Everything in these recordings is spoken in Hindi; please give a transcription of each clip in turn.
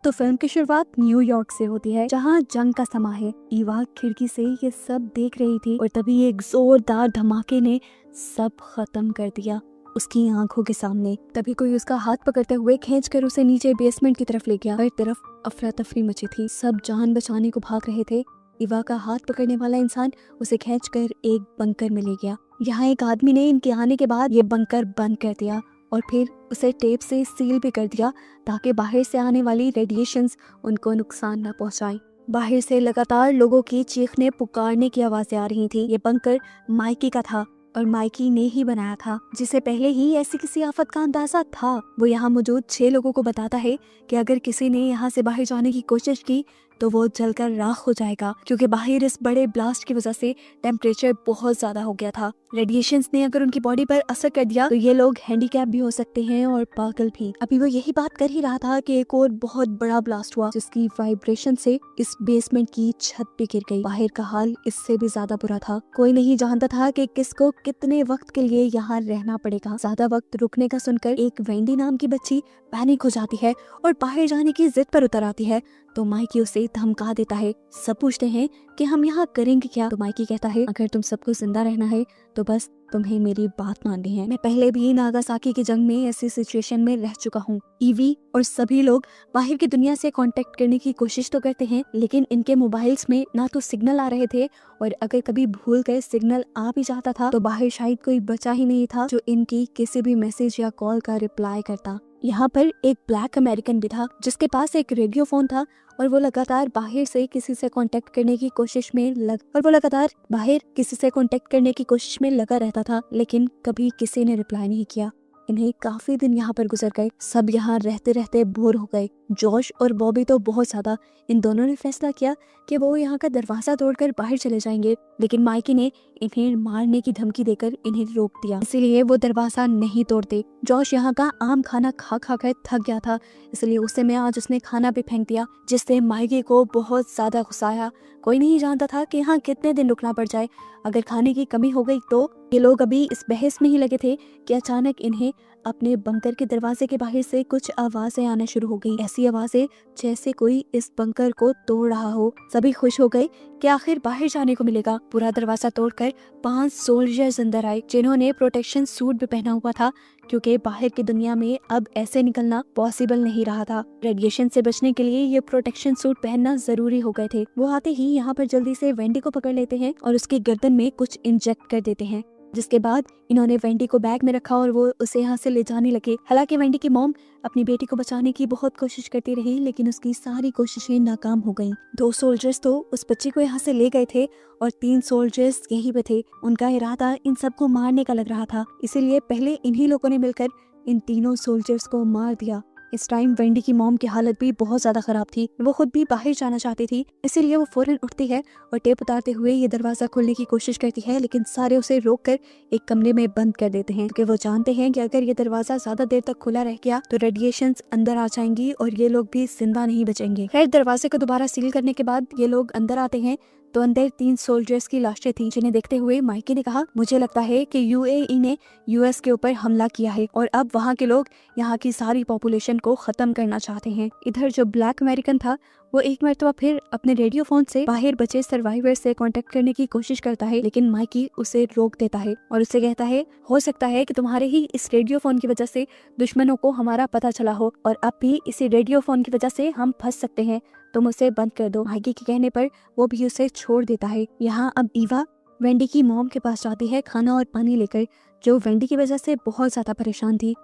तो फिल्म की शुरुआत न्यूयॉर्क से होती है, जहाँ जंग का समा है। ईवा खिड़की से ये सब देख रही थी और तभी एक जोरदार धमाके ने सब खत्म कर दिया उसकी आंखों के सामने। तभी कोई उसका हाथ पकड़ते हुए खींचकर उसे नीचे बेसमेंट की तरफ ले गया। हर तरफ अफरा तफरी मची थी, सब जान बचाने को भाग रहे थे। ईवा का हाथ पकड़ने वाला इंसान उसे खींचकर एक बंकर में ले गया। यहाँ एक आदमी ने इनके आने के बाद ये बंकर बंद कर दिया और फिर उसे टेप से सील भी कर दिया ताकि बाहर से आने वाली रेडिएशंस उनको नुकसान न पहुंचाएं। बाहर से लगातार लोगों की चीखने पुकारने की आवाजें आ रही थी। ये बंकर माइकी का था और माइकी ने ही बनाया था, जिसे पहले ही ऐसी किसी आफत का अंदाजा था। वो यहाँ मौजूद 6 लोगों को बताता है कि अगर किसी ने यहाँ से बाहर जाने की कोशिश की तो वो जलकर राख हो जाएगा, क्योंकि बाहर इस बड़े ब्लास्ट की वजह से टेम्परेचर बहुत ज्यादा हो गया था। रेडिएशंस ने अगर उनकी बॉडी पर असर कर दिया तो ये लोग हैंडीकैप भी हो सकते हैं और पागल भी। अभी वो यही बात कर ही रहा था कि एक और बहुत बड़ा ब्लास्ट हुआ, जिसकी वाइब्रेशन से इस बेसमेंट की छत पे गिर गई। बाहर का हाल इससे भी ज्यादा बुरा था। कोई नहीं जानता था कि किसको कितने वक्त के लिए यहाँ रहना पड़ेगा। ज्यादा वक्त रुकने का सुनकर एक वेंडी नाम की बच्ची पैनिक हो जाती है और बाहर जाने की जिद पर उतर आती है। तो माइकी उसे धमका देता है। सब पूछते हैं कि हम यहाँ करेंगे क्या। तो माइकी कहता है, अगर तुम सबको जिंदा रहना है तो बस तुम्हें मेरी बात माननी है। मैं पहले भी नागासाकी की जंग में ऐसी सिचुएशन में रह चुका हूँ। ईवी और सभी लोग बाहर की दुनिया से कांटेक्ट करने की कोशिश तो करते हैं, लेकिन इनके मोबाइल्स में ना तो सिग्नल आ रहे थे और अगर कभी भूल कर सिग्नल आ भी जाता था तो बाहर शायद कोई बचा ही नहीं था जो इनकी किसी भी मैसेज या कॉल का रिप्लाई करता। यहाँ पर एक ब्लैक अमेरिकन भी था जिसके पास एक रेडियो फोन था और वो लगातार बाहर किसी से कांटेक्ट करने की कोशिश में लगा रहता था, लेकिन कभी किसी ने रिप्लाई नहीं किया। इन्हें काफी दिन यहाँ पर गुजर गए। सब यहाँ रहते रहते बोर हो गए। जॉश और बॉबी तो बहुत ज्यादा। इन दोनों ने फैसला किया कि वो यहाँ का दरवाजा तोड़कर बाहर चले जाएंगे, लेकिन माइकी ने इन्हें मारने की धमकी देकर इन्हें रोक दिया, इसीलिए वो दरवाजा नहीं तोड़ते। जॉश यहाँ का आम खाना खा खा कर थक गया था, इसलिए उस समय आज उसने खाना भी फेंक दिया, जिससे माइकी को बहुत ज्यादा गुस्सा आया। कोई नहीं जानता था कि यहाँ कितने दिन रुकना पड़ जाए। अगर खाने की कमी हो गई तो ये लोग अभी इस बहस में ही लगे थे कि अचानक इन्हें अपने बंकर के दरवाजे के बाहर से कुछ आवाजें आना शुरू हो गई। ऐसी आवाजें जैसे कोई इस बंकर को तोड़ रहा हो। सभी खुश हो गए कि आखिर बाहर जाने को मिलेगा। पूरा दरवाजा तोड़कर 5 सोल्जर्स अंदर आए, जिन्होंने प्रोटेक्शन सूट भी पहना हुआ था, क्योंकि बाहर की दुनिया में अब ऐसे निकलना पॉसिबल नहीं रहा था। रेडिएशन से बचने के लिए ये प्रोटेक्शन सूट पहनना जरूरी हो गए थे। वो आते ही यहाँ पर जल्दी से वेंडी को पकड़ लेते हैं और उसकी गर्दन में कुछ इंजेक्ट कर देते हैं, जिसके बाद इन्होंने वेंडी को बैग में रखा और वो उसे यहाँ से ले जाने लगे। हालांकि वेंडी की मॉम अपनी बेटी को बचाने की बहुत कोशिश करती रही, लेकिन उसकी सारी कोशिशें नाकाम हो गईं। 2 सोल्जर्स तो उस बच्ची को यहाँ से ले गए थे और 3 सोल्जर्स यहीं पे थे। उनका इरादा इन सबको मारने का लग रहा था, इसीलिए पहले इन्हीं लोगों ने मिलकर इन तीनों सोल्जर्स को मार दिया। इस टाइम वेंडी की मॉम की हालत भी बहुत ज्यादा खराब थी। वो खुद भी बाहर जाना चाहती थी, इसीलिए वो फौरन उठती है और टेप उतारते हुए ये दरवाजा खोलने की कोशिश करती है, लेकिन सारे उसे रोककर एक कमरे में बंद कर देते हैं, क्योंकि वो जानते हैं कि अगर ये दरवाजा ज्यादा देर तक खुला रह गया तो रेडिएशंस अंदर आ जाएंगी और ये लोग भी जिंदा नहीं बचेंगे। खैर, दरवाजे को दोबारा सील करने के बाद ये लोग अंदर आते हैं तो अंदर 3 सोल्जर्स की लाशें थी, जिन्हें देखते हुए माइकी ने कहा, मुझे लगता है कि यूएई ने यूएस के ऊपर हमला किया है और अब वहाँ के लोग यहाँ की सारी पॉपुलेशन को खत्म करना चाहते हैं। इधर जो ब्लैक अमेरिकन था वो एक मरतबा फिर अपने रेडियो फोन से बाहर बचे सर्वाइवर से कांटेक्ट करने की कोशिश करता है, लेकिन माइकी उसे रोक देता है और उसे कहता है, हो सकता है कि तुम्हारे ही इस रेडियो फोन की वजह से दुश्मनों को हमारा पता चला हो और अब भी इसी रेडियो फोन की वजह से हम फंस सकते हैं, तुम उसे बंद कर दो। माइकी के कहने पर वो भी उसे छोड़ देता है। यहाँ अब ईवा वेंडी की मॉम के पास जाती है खाना और पानी लेकर, जो वेंडी की वजह से बहुत ज्यादा परेशान थी।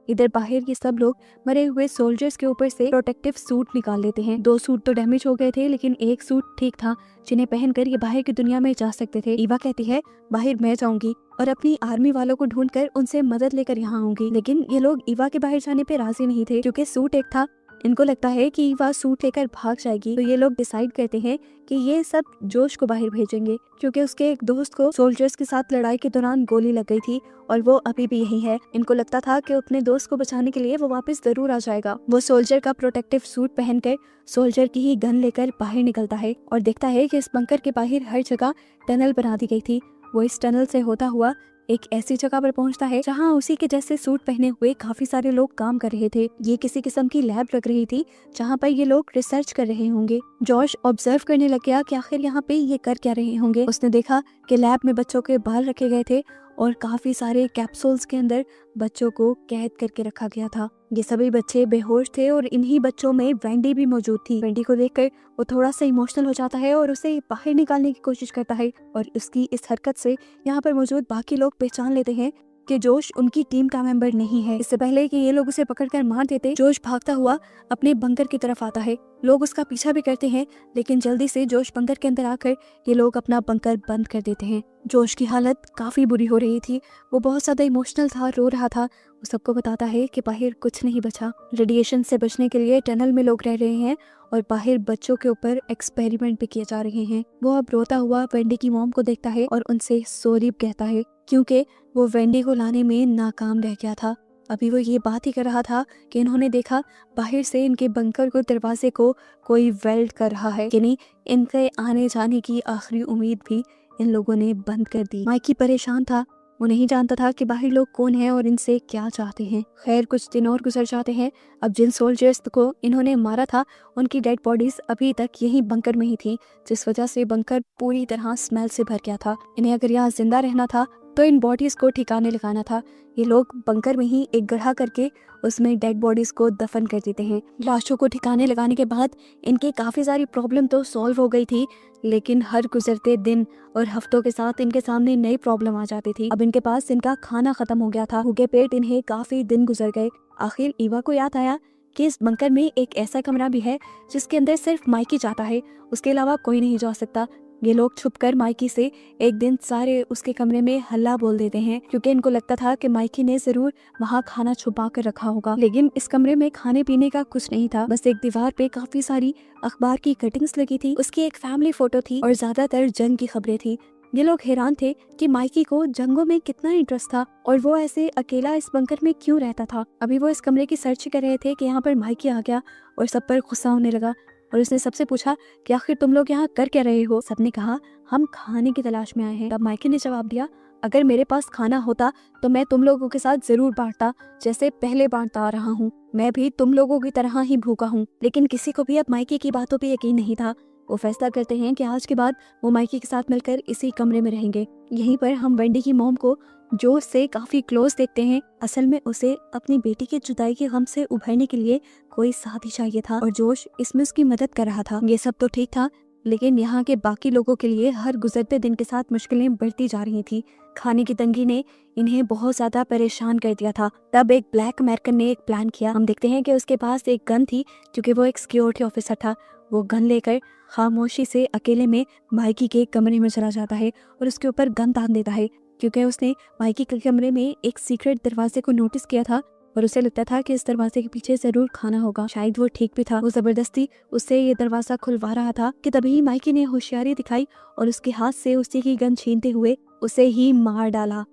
इधर बाहर ये सब लोग मरे हुए सोल्जर्स के ऊपर से प्रोटेक्टिव सूट निकाल लेते हैं। 2 सूट तो डैमेज हो गए थे, लेकिन एक सूट ठीक था, जिन्हें पहनकर ये बाहर की दुनिया में जा सकते थे। ईवा कहती है, बाहर मैं जाऊंगी और अपनी आर्मी वालों को ढूंढकर उनसे मदद लेकर यहाँ आऊंगी, लेकिन ये लोग ईवा के बाहर जाने पे राजी नहीं थे, क्योंकि सूट एक था। इनको लगता है कि ईवा सूट लेकर भाग जाएगी, तो ये लोग डिसाइड करते हैं कि ये सब जोश को बाहर भेजेंगे, क्योंकि उसके एक दोस्त को सोल्जर्स के साथ लड़ाई के दौरान गोली लग गई थी और वो अभी भी यही है। इनको लगता था कि अपने दोस्त को बचाने के लिए वो वापस जरूर आ जाएगा। वो सोल्जर का प्रोटेक्टिव सूट पहनकर सोल्जर की ही गन लेकर बाहर निकलता है और देखता है कि इस बंकर के बाहर हर जगह टनल बना दी गई थी। वो इस टनल से होता हुआ एक ऐसी जगह पर पहुंचता है जहां उसी के जैसे सूट पहने हुए काफी सारे लोग काम कर रहे थे। ये किसी किस्म की लैब लग रही थी जहां पर ये लोग रिसर्च कर रहे होंगे। जॉश ऑब्जर्व करने लग गया कि आखिर यहाँ पे ये कर क्या रहे होंगे। उसने देखा कि लैब में बच्चों के बाल रखे गए थे और काफी सारे कैप्सूल्स के अंदर बच्चों को कैद करके रखा गया था। ये सभी बच्चे बेहोश थे और इन्हीं बच्चों में वेंडी भी मौजूद थी। वेंडी को देखकर वो थोड़ा सा इमोशनल हो जाता है और उसे बाहर निकालने की कोशिश करता है और उसकी इस हरकत से यहाँ पर मौजूद बाकी लोग पहचान लेते हैं कि जोश उनकी टीम का मेंबर नहीं है। इससे पहले कि ये लोग उसे पकड़कर मार देते, जोश भागता हुआ अपने बंकर की तरफ आता है। लोग उसका पीछा भी करते हैं लेकिन जल्दी से जोश बंकर के अंदर आकर ये लोग अपना बंकर बंद कर देते हैं। जोश की हालत काफी बुरी हो रही थी, वो बहुत ज्यादा इमोशनल था, रो रहा था। वो सबको बताता है कि बाहर कुछ नहीं बचा। रेडिएशन से बचने के लिए टनल में लोग रह रहे हैं और बाहर बच्चों के ऊपर एक्सपेरिमेंट भी किए जा रहे हैं। वो अब रोता हुआ वेंडी की मॉम को देखता है और उनसे सॉरी कहता है क्योंकि वो वेंडी को लाने में नाकाम रह गया था। अभी वो ये बात ही कर रहा था कि इन्होंने देखा बाहर से इनके बंकर को दरवाजे को कोई वेल्ड कर रहा है, यानी इनके आने जाने की आखिरी उम्मीद भी इन लोगों ने बंद कर दी। माइकी परेशान था, वो नहीं जानता था कि बाहर लोग कौन हैं और इनसे क्या चाहते हैं। खैर कुछ दिन और गुजर जाते हैं। अब जिन सोल्जर्स को इन्होंने मारा था उनकी डेड बॉडीज अभी तक यही बंकर में ही थी, जिस वजह से बंकर पूरी तरह स्मेल से भर गया था। इन्हें अगर यहाँ जिंदा रहना था तो इन बॉडीज को ठिकाने लगाना था। ये लोग बंकर में ही एक गड्ढा करके उसमें डेड बॉडीज को दफन कर देते हैं। लाशों को ठिकाने लगाने के बाद इनकी काफी सारी प्रॉब्लम तो सॉल्व हो गई थी, लेकिन हर गुजरते दिन और हफ्तों के साथ इनके सामने नई प्रॉब्लम आ जाती थी। अब इनके पास इनका खाना खत्म हो गया था, भूखे पेट इन्हें काफी दिन गुजर गए। आखिर ईवा को याद आया कि इस बंकर में एक ऐसा कमरा भी है जिसके अंदर सिर्फ माइकी जाता है, उसके अलावा कोई नहीं जा सकता। ये लोग छुपकर माइकी से एक दिन सारे उसके कमरे में हल्ला बोल देते हैं क्योंकि इनको लगता था कि माइकी ने जरूर वहाँ खाना छुपा कर रखा होगा। लेकिन इस कमरे में खाने पीने का कुछ नहीं था, बस एक दीवार पे काफी सारी अखबार की कटिंग्स लगी थी, उसकी एक फैमिली फोटो थी और ज्यादातर जंग की खबरें थी। ये लोग हैरान थे कि माइकी को जंगों में कितना इंटरेस्ट था और वो ऐसे अकेला इस बंकर में क्यों रहता था। अभी वो इस कमरे की सर्च कर रहे थे कि यहाँ पर माइकी आ गया और सब पर गुस्सा होने लगा और उसने सबसे पूछा कि आखिर तुम लोग यहाँ कर क्या रहे हो। सबने कहा हम खाने की तलाश में आए हैं। तब माइकी ने जवाब दिया अगर मेरे पास खाना होता तो मैं तुम लोगों के साथ जरूर बांटता, जैसे पहले बांटता आ रहा हूँ। मैं भी तुम लोगों की तरह ही भूखा हूँ। लेकिन किसी को भी अब माइकी की बातों पे यकीन नहीं था। वो फैसला करते हैं कि आज के बाद वो माइकी के साथ मिलकर इसी कमरे में रहेंगे। यहीं पर हम वेंडी की मॉम को जोश से काफी क्लोज देखते हैं। असल में उसे अपनी बेटी की जुदाई के गम से उभरने के लिए कोई साथी चाहिए था और जोश इसमें उसकी मदद कर रहा था। ये सब तो ठीक था, लेकिन यहाँ के बाकी लोगों के लिए हर गुजरते दिन के साथ मुश्किलें बढ़ती जा रही थी। खाने की तंगी ने इन्हें बहुत ज्यादा परेशान कर दिया था। तब एक ब्लैक अमेरिकन ने एक प्लान किया। हम देखते हैं कि उसके पास एक गन थी क्योंकि वो एक सिक्योरिटी ऑफिसर था। वो गन लेकर खामोशी से अकेले में माइकी के कमरे में चला जाता है और उसके ऊपर गन तान देता है क्योंकि उसने माइकी के कमरे में एक सीक्रेट दरवाजे को नोटिस किया था और उसे लगता था कि इस दरवाजे के पीछे जरूर खाना होगा। शायद वो ठीक भी था। वो जबरदस्ती उससे ये दरवाजा खुलवा रहा था कि तभी माइकी ने होशियारी दिखाई और उसके हाथ से उसी की गन छीनते हुए उसे ही मार डाला।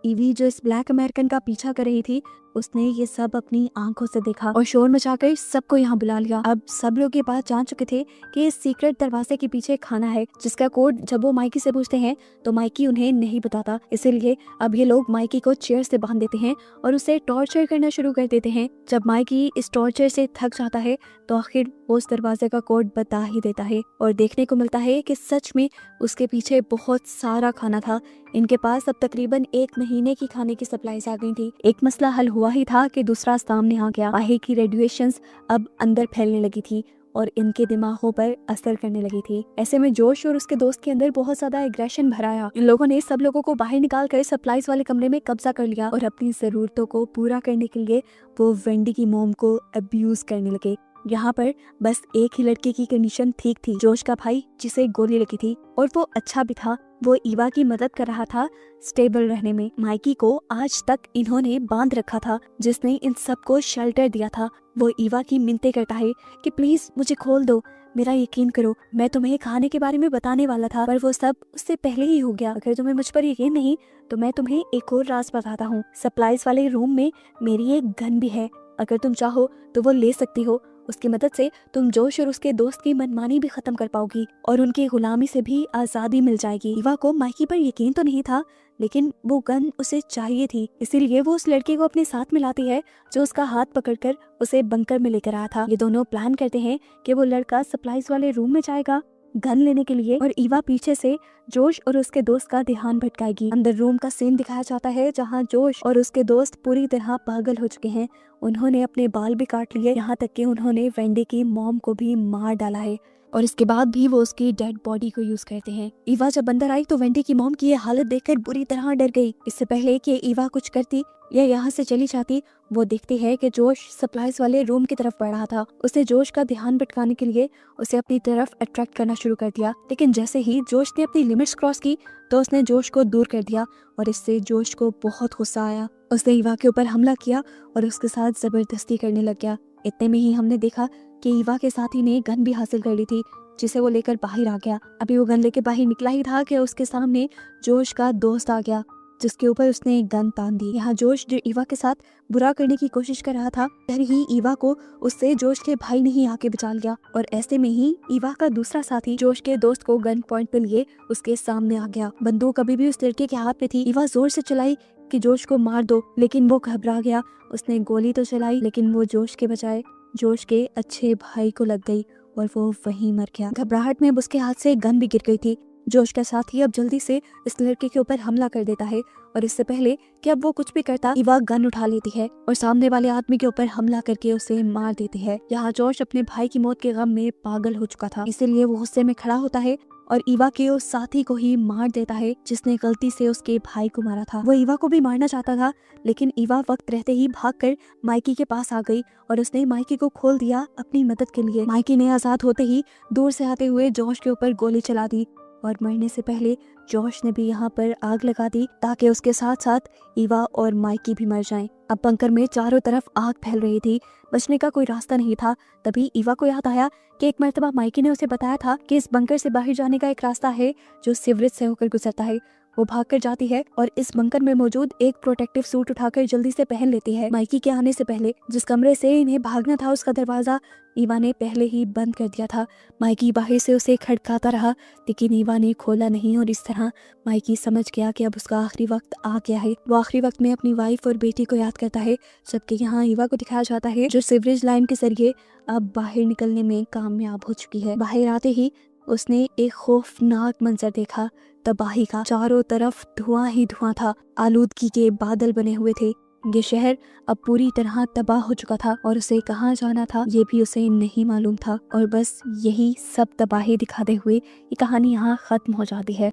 ईवी जो इस ब्लैक अमेरिकन का पीछा कर रही थी, उसने ये सब अपनी आंखों से देखा और शोर मचाकर सबको यहाँ बुला लिया। अब सब लोग ये बात जान चुके थे कि इस सीक्रेट दरवाजे के पीछे खाना है, जिसका कोड जब वो माइकी से पूछते हैं तो माइकी उन्हें नहीं बताता। इसीलिए अब ये लोग माइकी को चेयर से बांध देते हैं और उसे टॉर्चर करना शुरू कर देते हैं। जब माइकी इस टॉर्चर से थक जाता है तो आखिर वो उस दरवाजे का कोड बता ही देता है और देखने को मिलता है कि सच में उसके पीछे बहुत सारा खाना था। इनके पास अब तकरीबन 1 महीने की खाने की सप्लाईज आ गई थी। एक मसला हल हुआ ही था कि दूसरा सामने आ गया। बाहर की रेडिएशंस अब अंदर फैलने लगी थी और इनके दिमागों पर असर करने लगी थी। ऐसे में जोश और उसके दोस्त के अंदर बहुत ज्यादा एग्रेशन भरा आया। इन लोगों ने सब लोगों को बाहर निकाल कर सप्लाईज वाले कमरे में कब्जा कर लिया और अपनी जरूरतों को पूरा करने के लिए वो वेंडी की मोम को अब्यूज करने लगे। यहाँ पर बस एक ही लड़के की कंडीशन ठीक थी, जोश का भाई जिसे गोली लगी थी, और वो अच्छा भी था। वो ईवा की मदद कर रहा था स्टेबल रहने में। माइकी को आज तक इन्होंने बांध रखा था, जिसने इन सबको शेल्टर दिया था। वो ईवा की मिन्नतें करता है कि प्लीज मुझे खोल दो, मेरा यकीन करो, मैं तुम्हें खाने के बारे में बताने वाला था पर वो सब उससे पहले ही हो गया। अगर तुम्हें मुझ पर यकीन नहीं तो मैं तुम्हें एक और राज बताता हूँ। सप्लाईज वाले रूम में मेरी एक गन भी है, अगर तुम चाहो तो वो ले सकती हो उसकी मदद से तुम जोश और उसके दोस्त की मनमानी भी खत्म कर पाओगी और उनकी गुलामी से भी आजादी मिल जाएगी। ईवा को माइकी पर यकीन तो नहीं था, लेकिन वो गन उसे चाहिए थी, इसीलिए वो उस लड़के को अपने साथ मिलाती है जो उसका हाथ पकड़कर उसे बंकर में लेकर आया था। ये दोनों प्लान करते हैं कि वो लड़का सप्लाईज वाले रूम में जाएगा गन लेने के लिए और ईवा पीछे से जोश और उसके दोस्त का ध्यान भटकाएगी। अंदर रूम का सीन दिखाया जाता है जहां जोश और उसके दोस्त पूरी तरह पागल हो चुके हैं। उन्होंने अपने बाल भी काट लिए, यहाँ तक कि उन्होंने वेंडी की मॉम को भी मार डाला है और इसके बाद भी वो उसकी डेड बॉडी को यूज करते हैं। ईवा जब अंदर आई तो वेंडी की मॉम की ये हालत देखकर बुरी तरह डर गई। इससे पहले कि ईवा कुछ करती या यहाँ से चली जाती, वो देखती है कि जोश सप्लाईज वाले रूम की तरफ बढ़ रहा था। उसने जोश का ध्यान भटकाने के लिए उसे अपनी तरफ अट्रैक्ट करना शुरू कर दिया, लेकिन जैसे ही जोश ने अपनी लिमिट्स क्रॉस की तो उसने जोश को दूर कर दिया और इससे जोश को बहुत गुस्सा आया। उसने ईवा के ऊपर हमला किया और उसके साथ जबरदस्ती करने लग गया। इतने में ही हमने देखा कि ईवा के साथी ने गन भी हासिल कर ली थी, जिसे वो लेकर बाहर आ गया। अभी वो गन लेके बाहर निकला ही था कि उसके सामने जोश का दोस्त आ गया, जिसके ऊपर उसने एक गन तान दी। यहाँ जोश जो ईवा के साथ बुरा करने की कोशिश कर रहा था, डर ही ईवा को उससे जोश के भाई ने ही आके बचा लिया और ऐसे में ही ईवा का दूसरा साथी जोश के दोस्त को गन पॉइंट पे लिए उसके सामने आ गया। बंदूक अभी भी उस लड़के के हाथ में थी। ईवा जोर से चलाई कि जोश को मार दो, लेकिन वो घबरा गया। उसने गोली तो चलाई, लेकिन वो जोश के बजाय जोश के अच्छे भाई को लग गई और वो वहीं मर गया। घबराहट में अब उसके हाथ से गन भी गिर गई थी। जोश का साथी अब जल्दी से इस लड़के के ऊपर हमला कर देता है और इससे पहले कि अब वो कुछ भी करता, ईवा गन उठा लेती है और सामने वाले आदमी के ऊपर हमला करके उसे मार देती है। यहाँ जोश अपने भाई की मौत के गम में पागल हो चुका था, इसीलिए वो गुस्से में खड़ा होता है और ईवा के उस साथी को ही मार देता है जिसने गलती से उसके भाई को मारा था। वो ईवा को भी मारना चाहता था, लेकिन ईवा वक्त रहते ही भागकर माइकी के पास आ गई और उसने माइकी को खोल दिया अपनी मदद के लिए। माइकी ने आजाद होते ही दूर से आते हुए जोश के ऊपर गोली चला दी और मरने से पहले जोश ने भी यहाँ पर आग लगा दी ताकि उसके साथ साथ ईवा और माइकी भी मर जाएं। अब बंकर में चारों तरफ आग फैल रही थी, बचने का कोई रास्ता नहीं था। तभी ईवा को याद आया कि एक मर्तबा माइकी ने उसे बताया था कि इस बंकर से बाहर जाने का एक रास्ता है जो सीवरेज से होकर गुजरता है। वो भागकर जाती है और इस बंकर में मौजूद एक प्रोटेक्टिव सूट उठाकर जल्दी से पहन लेती है। माइकी के आने से पहले जिस कमरे से इन्हें भागना था उसका दरवाजा ईवा ने पहले ही बंद कर दिया था। माइकी बाहर से उसे खड़काता रहा, लेकिन ईवा ने खोला नहीं और इस तरह माइकी समझ गया कि अब उसका आखिरी वक्त आ गया है। वो आखिरी वक्त में अपनी वाइफ और बेटी को याद करता है, जबकि यहाँ ईवा को दिखाया जाता है जो सीवरेज लाइन के जरिए अब बाहर निकलने में कामयाब हो चुकी है। बाहर आते ही उसने एक खौफनाक मंजर देखा, तबाही का। चारों तरफ धुआं ही धुआं था, आलूदगी के बादल बने हुए थे। ये शहर अब पूरी तरह तबाह हो चुका था और उसे कहाँ जाना था ये भी उसे नहीं मालूम था। और बस यही सब तबाही दिखाते हुए ये कहानी यहाँ खत्म हो जाती है।